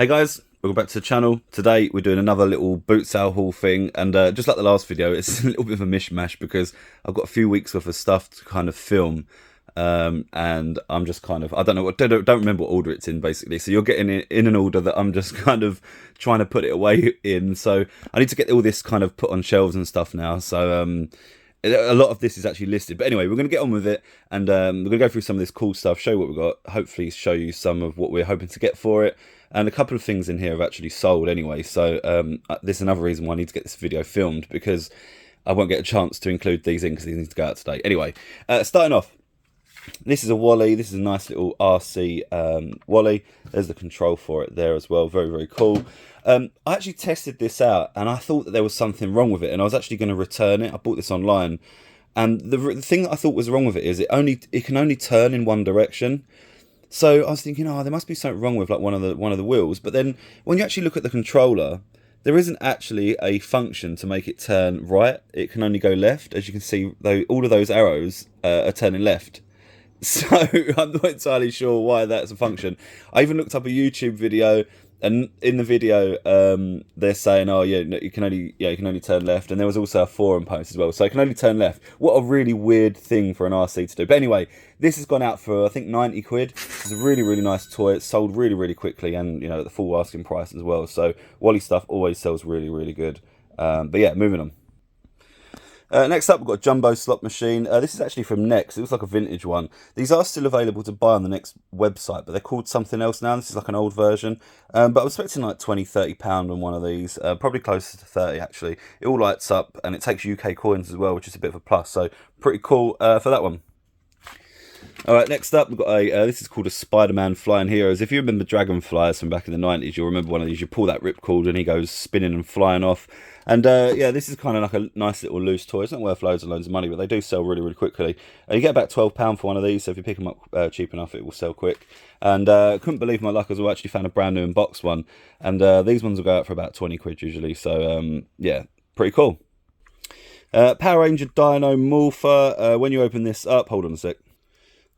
Hey guys, welcome back to the channel. Today we're doing another little boot sale haul thing, and just like the last video, it's a little bit of a mishmash because I've got a few weeks worth of stuff to kind of film, and I'm just kind of, I don't remember what order it's in basically, so you're getting it in an order that I'm just kind of trying to put it away in, so I need to get all this kind of put on shelves and stuff now, so a lot of this is actually listed, but anyway, we're going to get on with it, and we're going to go through some of this cool stuff, show you what we've got, hopefully show you some of what we're hoping to get for it. And a couple of things in here have actually sold anyway, so this is another reason why I need to get this video filmed, because I won't get a chance to include these in because these need to go out today. Anyway, starting off, this is a Wally. This is a nice little RC Wally. There's the control for it there as well. Very, very cool. I actually tested this out, and I thought that there was something wrong with it, and I was actually going to return it. I bought this online, and the thing that I thought was wrong with it is it can only turn in one direction. So I was thinking, oh, there must be something wrong with like one of the wheels. But then when you actually look at the controller, there isn't actually a function to make it turn right. It can only go left. As you can see, though, all of those arrows are turning left. So I'm not entirely sure why that's a function. I even looked up a YouTube video, and in the video, they're saying, "Oh, yeah, no, you can only turn left." And there was also a forum post as well, so it can only turn left. What a really weird thing for an RC to do. But anyway, this has gone out for I think 90 quid. It's a really, really nice toy. It's sold really, really quickly, and at the full asking price as well. So Wally stuff always sells really, really good. But yeah, moving on. Next up, we've got a jumbo slot machine. This is actually from Next. It looks like a vintage one. These are still available to buy on the Next website, but they're called something else now. This is like an old version. But I'm expecting like £20–30 on one of these. Probably closer to 30 actually. It all lights up, and it takes UK coins as well, which is a bit of a plus. So pretty cool for that one. Alright, next up we've got this is called a SpiderMan Flying Heroes. If you remember Dragonflies from back in the 90s, you'll remember one of these. You pull that ripcord and he goes spinning and flying off. And yeah, this is kind of like a nice little loose toy. It's not worth loads and loads of money, but they do sell really, really quickly. You get about £12 for one of these, so if you pick them up cheap enough, it will sell quick. And couldn't believe my luck as well, actually found a brand new unboxed one. And these ones will go out for about 20 quid usually, so yeah, pretty cool. Power Ranger Dino Morpher. When you open this up, hold on a sec.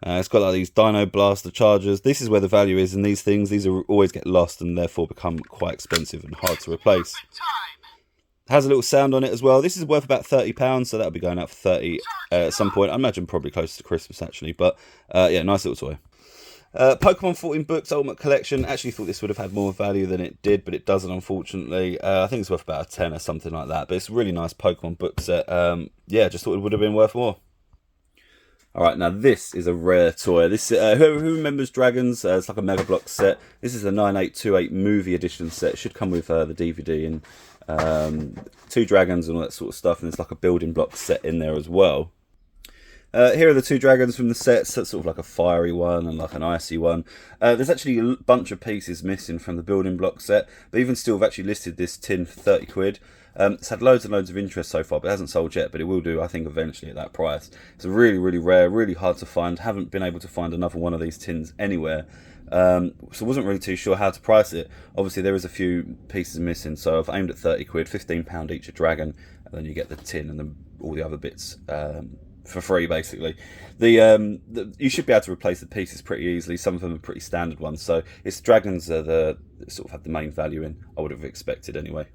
It's got like these Dino Blaster chargers. This is where the value is in these things. These always get lost and therefore become quite expensive and hard to replace. Has a little sound on it as well. This is worth about £30, so that'll be going out for 30 at some point. I imagine probably close to Christmas actually, but yeah, nice little toy. Pokemon 14 Books Ultimate Collection. Actually thought this would have had more value than it did, but it doesn't, unfortunately. I think it's worth about a 10 or something like that, but it's a really nice Pokemon book set. Yeah, just thought it would have been worth more. Alright, now this is a rare toy. This who remembers Dragons? It's like a Mega Block set. This is a 9828 movie edition set. It should come with the DVD and 2 dragons and all that sort of stuff, and there's like a building block set in there as well. Here are the 2 dragons from the sets. That's sort of like a fiery one and like an icy one. There's actually a bunch of pieces missing from the building block set, but even still, we've actually listed this tin for 30 quid. It's had loads and loads of interest so far, but it hasn't sold yet, but it will do, I think, eventually at that price. It's really, really rare, really hard to find. Haven't been able to find another one of these tins anywhere. So wasn't really too sure how to price it. Obviously, there is a few pieces missing, so I've aimed at 30 quid, £15 each a dragon, and then you get the tin and then all the other bits for free, basically. You should be able to replace the pieces pretty easily. Some of them are pretty standard ones, so it's dragons that sort of have the main value in, I would have expected anyway.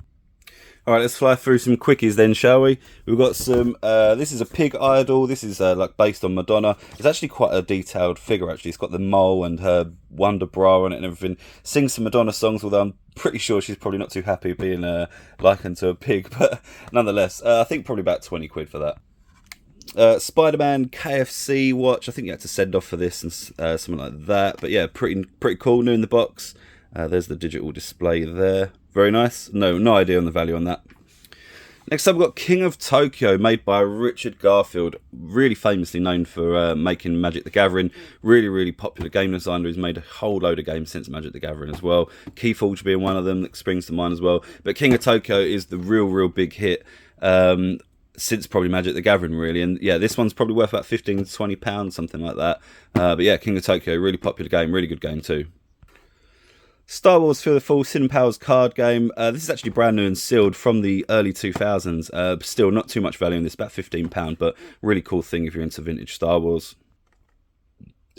Alright, let's fly through some quickies then, shall we? We've got some, this is a pig idol. This is like based on Madonna. It's actually quite a detailed figure, actually. It's got the mole and her Wonder Bra on it and everything. Sings some Madonna songs, although I'm pretty sure she's probably not too happy being likened to a pig. But nonetheless, I think probably about 20 quid for that. SpiderMan KFC watch. I think you had to send off for this and something like that. But yeah, pretty cool, new in the box. There's the digital display there. Very nice. No idea on the value on that. Next up, we've got King of Tokyo, made by Richard Garfield, really famously known for making Magic the Gathering. Really, really popular game designer who's made a whole load of games since Magic the Gathering as well. Keyforge being one of them that springs to mind as well. But King of Tokyo is the real big hit since probably Magic the Gathering, really. And yeah, this one's probably worth about £15–20, something like that. But yeah, King of Tokyo, really popular game, really good game too. Star Wars Fear the Fall Sin Powers card game. This is actually brand new and sealed from the early 2000s. Still not too much value in this, about £15, but really cool thing if you're into vintage Star Wars.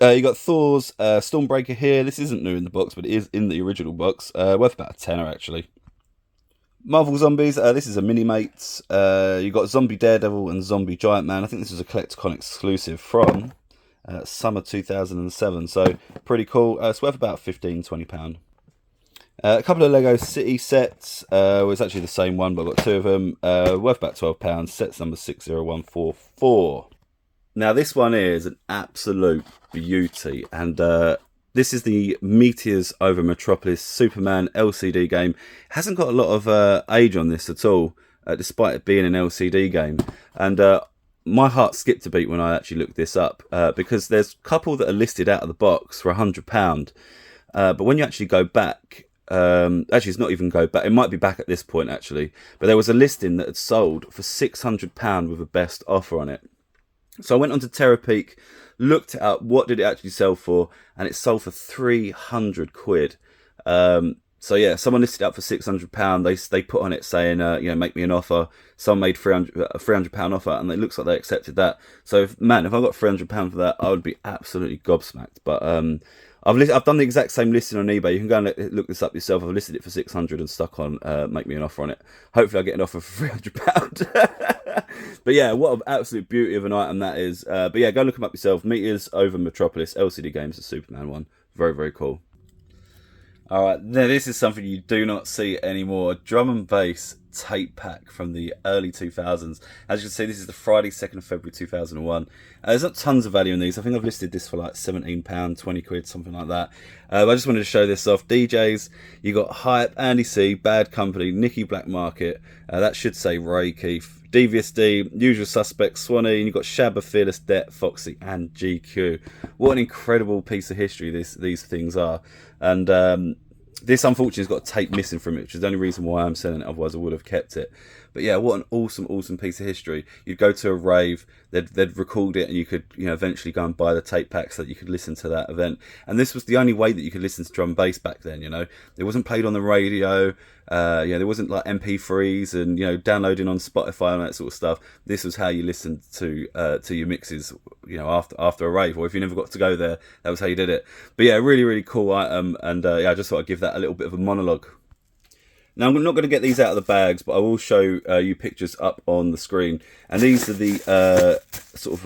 You got Thor's Stormbreaker here. This isn't new in the box, but it is in the original box. Worth about a tenner, actually. Marvel Zombies, this is a mini-mates. You got Zombie Daredevil and Zombie Giant Man. I think this is a Collecticon exclusive from summer 2007, so pretty cool. It's worth about £15–20. A couple of Lego City sets. Well, it's actually the same one, but I've got two of them. Worth about £12. Sets number 60144. Now, this one is an absolute beauty, and this is the Meteors over Metropolis Superman LCD game. It hasn't got a lot of age on this at all, despite it being an LCD game. And my heart skipped a beat when I actually looked this up, because there's a couple that are listed out of the box for £100. But when you actually go back, actually it's not even go back, it might be back at this point actually, but there was a listing that had sold for £600 with a best offer on it. So I went onto Terapeak, looked it up, what did it actually sell for, and it sold for 300 quid. So yeah, someone listed it up for £600. They put on it saying, you know, make me an offer. Someone made a £300 offer, and it looks like they accepted that. So man, if I got £300 for that, I would be absolutely gobsmacked. But I've done the exact same listing on eBay. You can go and look this up yourself. I've listed it for 600 and stuck on make me an offer on it. Hopefully I get an offer for £300. But yeah, what an absolute beauty of an item that is. But yeah, go look them up yourself. Meteors over Metropolis LCD Games, the Superman one. Very, very cool. Alright, now this is something you do not see anymore. Drum and bass tape pack from the early 2000s. As you can see, this is the Friday 2nd of February 2001. There's not tons of value in these. I think I've listed this for like £17, 20 quid, something like that. I just wanted to show this off. DJs, you got Hype, Andy C, Bad Company, Nicky Black Market. That should say Ray Keith. Devious D, Usual Suspects, Swanee, and you've got Shabba, Fearless Det, Foxy, and GQ. What an incredible piece of history these things are. And this unfortunately has got a tape missing from it, which is the only reason why I'm selling it, otherwise I would have kept it. But yeah, what an awesome piece of history. You'd go to a rave, they'd record it, and you could, you know, eventually go and buy the tape pack so that you could listen to that event. And this was the only way that you could listen to drum and bass back then, you know. It wasn't played on the radio, there wasn't like MP3s and, you know, downloading on Spotify and that sort of stuff. This was how you listened to your mixes, you know, after a rave, or if you never got to go there, that was how you did it. But yeah, really cool item, and yeah, I just thought I'd give that a little bit of a monologue. Now, I'm not going to get these out of the bags, but I will show you pictures up on the screen. And these are the sort of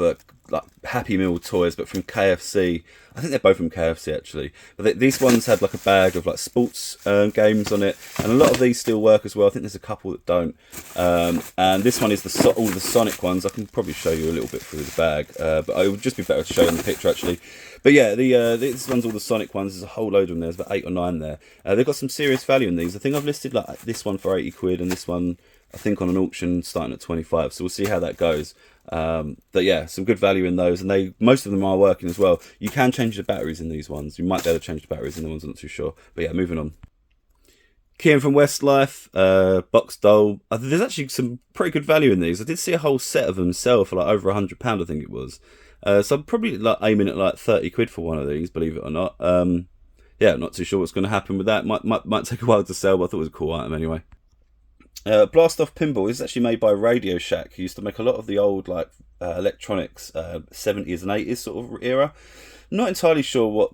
like Happy Meal toys, but from KFC. I think they're both from KFC, actually. But these ones had like a bag of like sports games on it. And a lot of these still work as well. I think there's a couple that don't. And this one is all the Sonic ones. I can probably show you a little bit through the bag. But it would just be better to show you in the picture, actually. But yeah, this one's all the Sonic ones. There's a whole load of them there. There's about 8 or 9 there. They've got some serious value in these. I think I've listed like this one for 80 quid and this one, I think, on an auction starting at 25. So we'll see how that goes. But yeah, some good value in those, and most of them are working as well. You can change the batteries in these ones. You might be able to change the batteries in the ones I'm not too sure. But yeah, moving on. Kian from Westlife Box Doll. There's actually some pretty good value in these. I did see a whole set of them sell for like over £100, I think it was. So I'm probably like aiming at like 30 quid for one of these, believe it or not. Yeah, not too sure what's going to happen with that. Might take a while to sell, but I thought it was a cool item anyway. Blast Off Pinball is actually made by Radio Shack, who used to make a lot of the old like electronics 70s and 80s sort of era. Not entirely sure what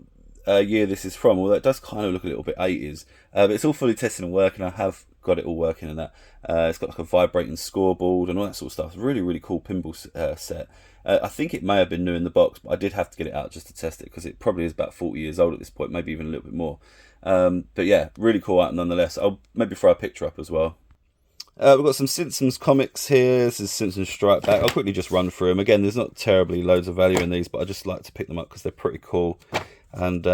year this is from, although it does kind of look a little bit 80s. But it's all fully tested and working. I have got it all working in that. It's got like a vibrating scoreboard and all that sort of stuff. Really cool pinball set. I think it may have been new in the box, but I did have to get it out just to test it because it probably is about 40 years old at this point, maybe even a little bit more. But yeah, really cool item nonetheless. I'll maybe throw a picture up as well. We've got some Simpsons Comics here. This is Simpsons Strike Back. I'll quickly just run through them. Again, there's not terribly loads of value in these, but I just like to pick them up because they're pretty cool. And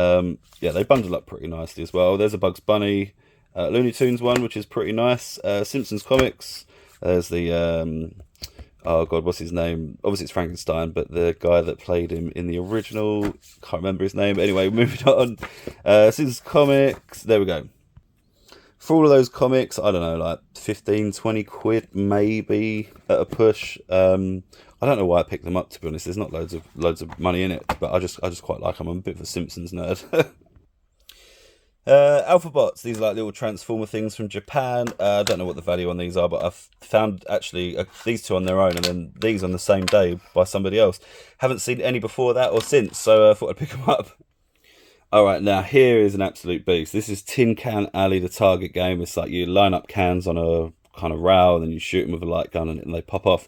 yeah, they bundle up pretty nicely as well. There's a Bugs Bunny Looney Tunes one, which is pretty nice. Simpsons Comics. There's the oh god, what's his name? Obviously it's Frankenstein, but the guy that played him in the original, can't remember his name. Anyway, moving on. Simpsons Comics. There we go. For all of those comics, I don't know, like 15, 20 quid maybe at a push. I don't know why I picked them up, to be honest. There's not loads of money in it, but I just quite like them. I'm a bit of a Simpsons nerd. Alphabots, these are like little transformer things from Japan. I don't know what the value on these are, but I've found actually these two on their own and then these on the same day by somebody else. Haven't seen any before that or since, so I thought I'd pick them up. Alright, now here is an absolute beast. This is Tin Can Alley, the target game. It's like you line up cans on a kind of rail and then you shoot them with a light gun and they pop off.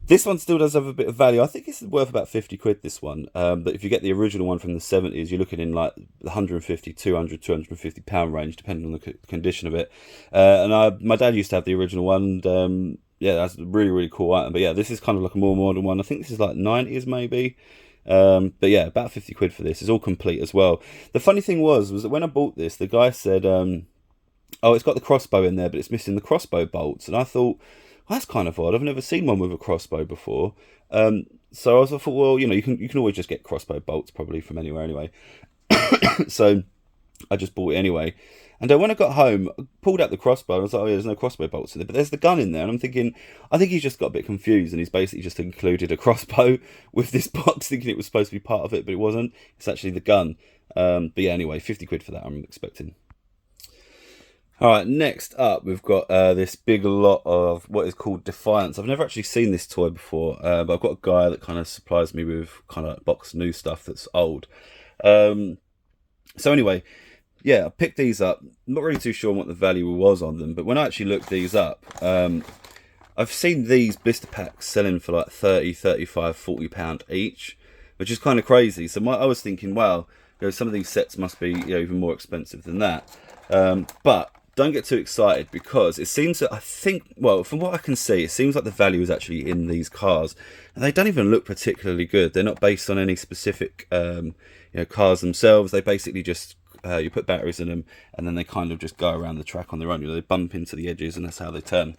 This one still does have a bit of value. I think it's worth about 50 quid, this one. But if you get the original one from the 70s, you're looking in like the 150, 200, 250 pound range, depending on the condition of it. My dad used to have the original one. And, yeah, that's a really, really cool item. But yeah, this is kind of like a more modern one. I think this is like 90s maybe. But yeah, about 50 quid for this. It's all complete as well. The funny thing was that when I bought this, the guy said, oh, it's got the crossbow in there, but it's missing the crossbow bolts. And I thought, well, that's kind of odd. I've never seen one with a crossbow before. So I thought, well, you know, you can always just get crossbow bolts probably from anywhere anyway. So I just bought it anyway. And when I got home, I pulled out the crossbow. I was like, oh yeah, there's no crossbow bolts in there, but there's the gun in there. And I'm thinking, I think he's just got a bit confused and he's basically just included a crossbow with this box, thinking it was supposed to be part of it, but it wasn't. It's actually the gun. But yeah, anyway, 50 quid for that, I'm expecting. Alright, next up we've got this big lot of what is called Defiance. I've never actually seen this toy before, but I've got a guy that kind of supplies me with kind of box new stuff that's old. So anyway, yeah, I picked these up. I'm not really too sure what the value was on them, but when I actually looked these up, I've seen these blister packs selling for like 30, 35, 40 pound each, which is kind of crazy. So I was thinking, wow, you know, some of these sets must be, you know, even more expensive than that. But don't get too excited, because it seems that, I think, well, from what I can see, it seems like the value is actually in these cars, and they don't even look particularly good. They're not based on any specific you know, cars themselves. They basically just you put batteries in them and then they kind of just go around the track on their own. You know, they bump into the edges and that's how they turn.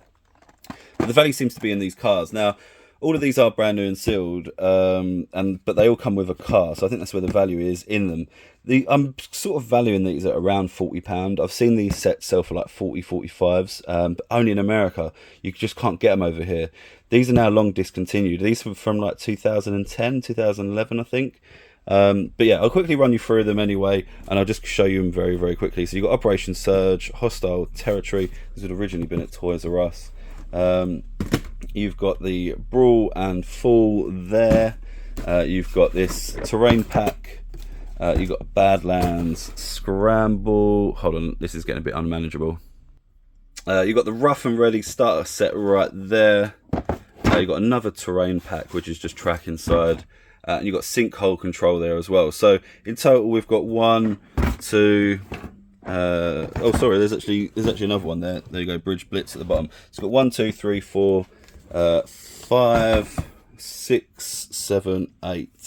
But the value seems to be in these cars. Now, all of these are brand new and sealed, but they all come with a car, so I think that's where the value is in them. I'm sort of valuing these at around £40. I've seen these sets sell for like 40, 45s, but only in America. You just can't get them over here. These are now long discontinued. These were from like 2010, 2011, I think. But yeah, I'll quickly run you through them anyway, and I'll just show you them very, very quickly. So you've got Operation Surge, Hostile Territory. These had originally been at Toys R Us. You've got the Brawl and Fall there. You've got this Terrain Pack. You've got Badlands, Scramble. Hold on, this is getting a bit unmanageable. You've got the Rough and Ready starter set right there. You've got another Terrain Pack, which is just track inside. And you've got Sinkhole Control there as well. So in total, we've got 1, 2... oh, sorry, there's actually another one there. There you go, Bridge Blitz at the bottom. So we've got 1, 2, 3, 4, 5, 6, 7, 8.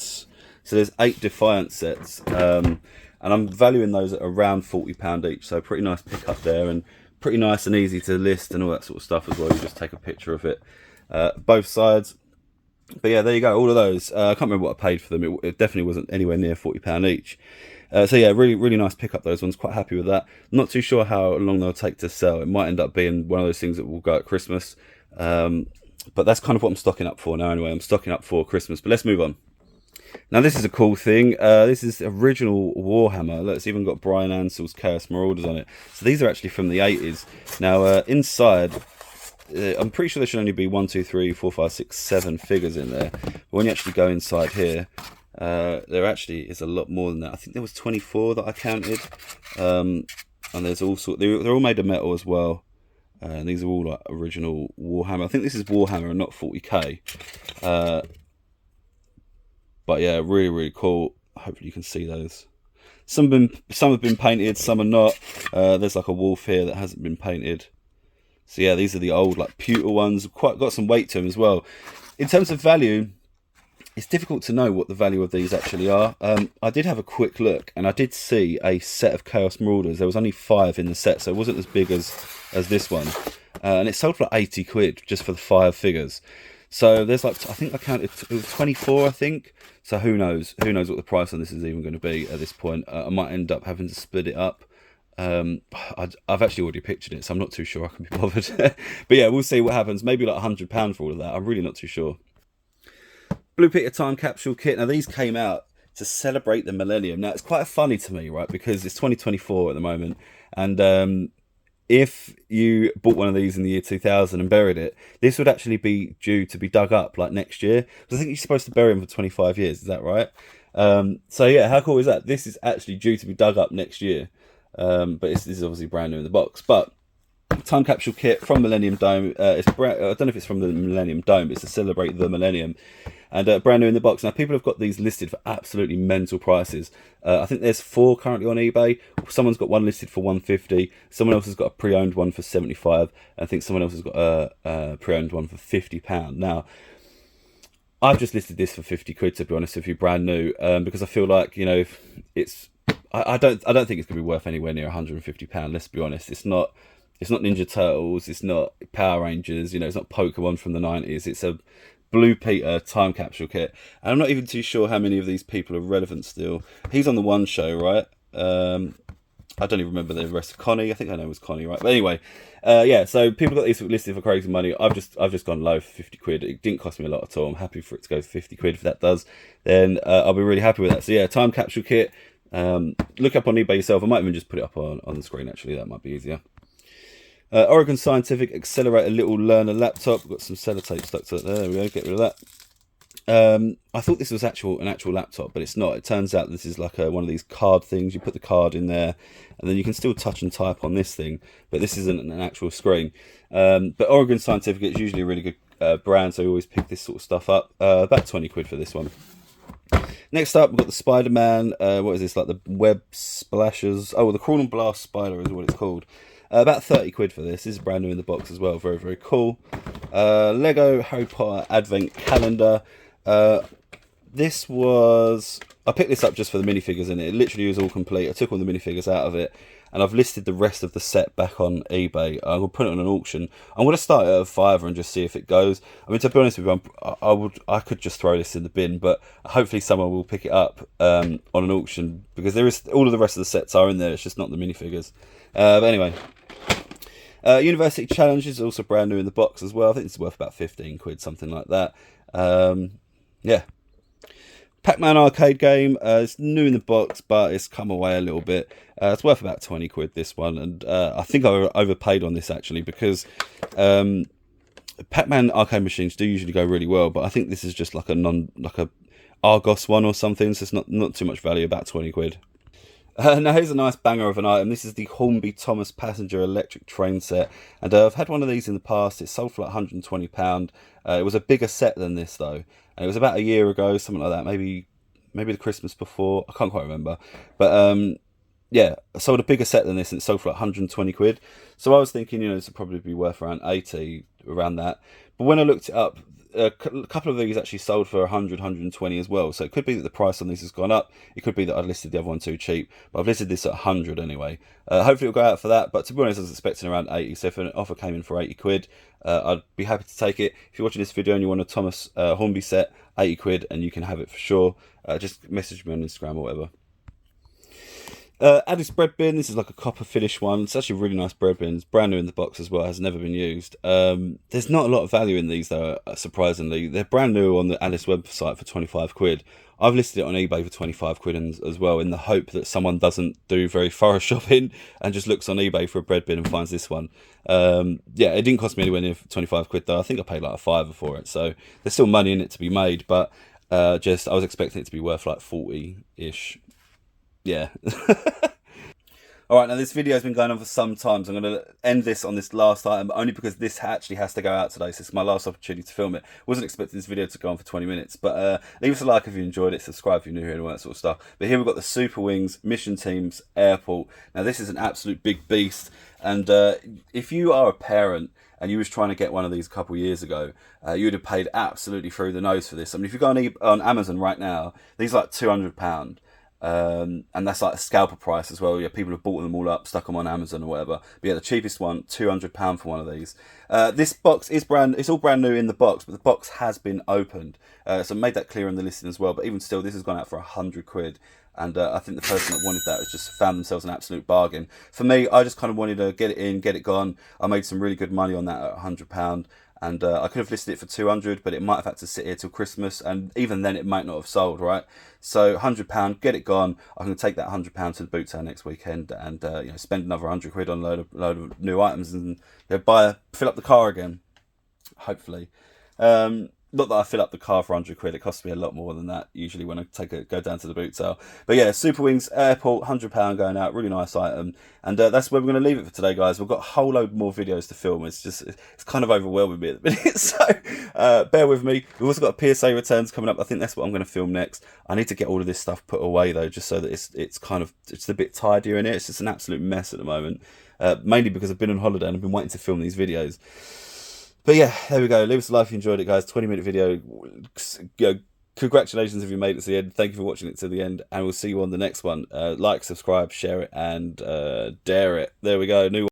So there's 8 Defiance sets, and I'm valuing those at around £40 each. So pretty nice pick up there, and pretty nice and easy to list and all that sort of stuff as well. You just take a picture of it, both sides. But yeah, there you go, all of those. I can't remember what I paid for them. It definitely wasn't anywhere near £40 each. So yeah, really, really nice pick up, those ones. Quite happy with that. Not too sure how long they'll take to sell. It might end up being one of those things that will go at Christmas. But that's kind of what I'm stocking up for now anyway. I'm stocking up for Christmas. But let's move on. Now this is a cool thing. This is original Warhammer. Look, it's even got Brian Ansell's Chaos Marauders on it. So these are actually from the 80s. Now inside, I'm pretty sure there should only be 1, 2, 3, 4, 5, 6, 7 figures in there. But when you actually go inside here, there actually is a lot more than that. I think there was 24 that I counted. And there's also, they're all made of metal as well. And these are all like original Warhammer. I think this is Warhammer and not 40k. But yeah, really, really cool. Hopefully you can see those. Some have been painted, some are not. There's like a wolf here that hasn't been painted. So yeah, these are the old like pewter ones. Quite got some weight to them as well. In terms of value, it's difficult to know what the value of these actually are. I did have a quick look, and I did see a set of Chaos Marauders. There was only 5 in the set, so it wasn't as big as this one. And it sold for like 80 quid just for the 5 figures. So there's like, I think I counted, it was 24, I think. So who knows? Who knows what the price on this is even going to be at this point? I might end up having to split it up. I've actually already pictured it, so I'm not too sure I can be bothered. But yeah, we'll see what happens. Maybe like £100 for all of that. I'm really not too sure. Blue Peter Time Capsule Kit. Now these came out to celebrate the millennium. Now, it's quite funny to me, right, because it's 2024 at the moment, and if you bought one of these in the year 2000 and buried it, this would actually be due to be dug up like next year. Because I think you're supposed to bury them for 25 years. Is that right? So yeah, how cool is that? This is actually due to be dug up next year. But this is obviously brand new in the box. But time capsule kit from Millennium Dome. I don't know if it's from the Millennium Dome, but it's to celebrate the millennium. And brand new in the box. Now, people have got these listed for absolutely mental prices. I think there's 4 currently on eBay. Someone's got one listed for 150. Someone else has got a pre-owned one for 75. I think someone else has got a pre-owned one for £50. Now, I've just listed this for 50 quid, to be honest with you, brand new, because I feel like, you know, it's. I don't think it's gonna be worth anywhere near £150. Let's be honest. It's not Ninja Turtles. It's not Power Rangers. You know, it's not Pokemon from the 90s. It's a Blue Peter time capsule kit, and I'm not even too sure how many of these people are relevant still. He's on the one show, right? I don't even remember the rest of Connie. I think I know it was Connie, right? But anyway, yeah. So people got these listed for crazy money. I've just gone low for 50 quid. It didn't cost me a lot at all. I'm happy for it to go for 50 quid. If that does, then I'll be really happy with that. So yeah, time capsule kit. Look up on eBay yourself. I might even just put it up on the screen. Actually, that might be easier. Oregon Scientific Accelerator Little Learner Laptop. We've got some sellotape stuck to it. There we go. Get rid of that. I thought this was an actual laptop, but it's not. It turns out this is like one of these card things. You put the card in there, and then you can still touch and type on this thing, but this isn't an actual screen. But Oregon Scientific is usually a really good brand, so I always pick this sort of stuff up. About 20 quid for this one. Next up, we've got the SpiderMan. What is this? Like the web splashers. Oh, the Crawl and Blast Spider is what it's called. About 30 quid for this. This is brand new in the box as well. Very, very cool. Lego Harry Potter Advent Calendar. This was... I picked this up just for the minifigures in it. It literally was all complete. I took all the minifigures out of it, and I've listed the rest of the set back on eBay. I'm going to put it on an auction. I'm going to start it at a £5 and just see if it goes. I mean, to be honest with you, I could just throw this in the bin, but hopefully someone will pick it up on an auction, because there is all of the rest of the sets are in there. It's just not the minifigures. But anyway... University Challenge is also brand new in the box as well. I think it's worth about 15 quid, something like that. Yeah. PacMan Arcade game. It's new in the box, but it's come away a little bit. It's worth about 20 quid, this one. And I think I overpaid on this, actually, because PacMan Arcade machines do usually go really well, but I think this is just like a Argos one or something, so it's not too much value, about 20 quid. Now here's a nice banger of an item. This is the Hornby Thomas Passenger Electric Train Set, and I've had one of these in the past. It sold for like £120. It was a bigger set than this though, and it was about a year ago, something like that. Maybe the Christmas before. I can't quite remember, but yeah, I sold a bigger set than this, and it sold for like 120 quid. So I was thinking, you know, this would probably be worth around 80, around that. But when I looked it up, a couple of these actually sold for 100, 120 as well. So it could be that the price on these has gone up. It could be that I listed the other one too cheap, but I've listed this at 100 anyway. Hopefully it'll go out for that, but to be honest, I was expecting around 80. So if an offer came in for 80 quid, I'd be happy to take it. If you're watching this video and you want a Thomas Hornby set, 80 quid, and you can have it for sure. Just message me on Instagram or whatever. Addy Bread bin. This is like a copper finish one. It's actually a really nice bread bin. It's brand new in the box as well. Has never been used. There's not a lot of value in these though, surprisingly. They're brand new on the Alice website for 25 quid. I've listed it on eBay for 25 quid as well, in the hope that someone doesn't do very thorough shopping and just looks on eBay for a bread bin and finds this one. Yeah, it didn't cost me anywhere near 25 quid though. I think I paid like a £5 for it. So there's still money in it to be made, but I was expecting it to be worth like 40-ish. Yeah. Alright, now this video has been going on for some time, so I'm going to end this on this last item, only because this actually has to go out today, so it's my last opportunity to film it. Wasn't expecting this video to go on for 20 minutes, but leave us a like if you enjoyed it, subscribe if you're new here and all that sort of stuff. But here we've got the Super Wings Mission Teams Airport. Now this is an absolute big beast, and if you are a parent and you was trying to get one of these a couple of years ago, you would have paid absolutely through the nose for this. I mean, if you go on Amazon right now, these are like £200. And that's like a scalper price as well. Yeah, people have bought them all up, stuck them on Amazon or whatever. But yeah, the cheapest one, £200 for one of these. This box is it's all brand new in the box, but the box has been opened. So I made that clear in the listing as well. But even still, this has gone out for 100 quid. And I think the person that wanted that has just found themselves an absolute bargain. For me, I just kind of wanted to get it in, get it gone. I made some really good money on that at £100. and I could have listed it for 200, but it might have had to sit here till Christmas, and even then it might not have sold, right? So £100, get it gone. I can take that £100 to the boot sale next weekend, and you know, spend another £100 on a load of new items, and you know, fill up the car again, hopefully. Not that I fill up the car for £100. It costs me a lot more than that usually when I go down to the boot sale. But yeah, Super Wings Airport, £100 going out, really nice item. And that's where we're going to leave it for today, guys. We've got a whole load more videos to film. It's kind of overwhelming me at the minute. So bear with me. We've also got a PSA returns coming up. I think that's what I'm going to film next. I need to get all of this stuff put away though, just so that it's a bit tidier in it. It's just an absolute mess at the moment. Mainly because I've been on holiday and I've been waiting to film these videos. But yeah, there we go. Leave us a like if you enjoyed it, guys. 20-minute video. You know, congratulations if you made it to the end. Thank you for watching it to the end, and we'll see you on the next one. Like, subscribe, share it, and dare it. There we go. New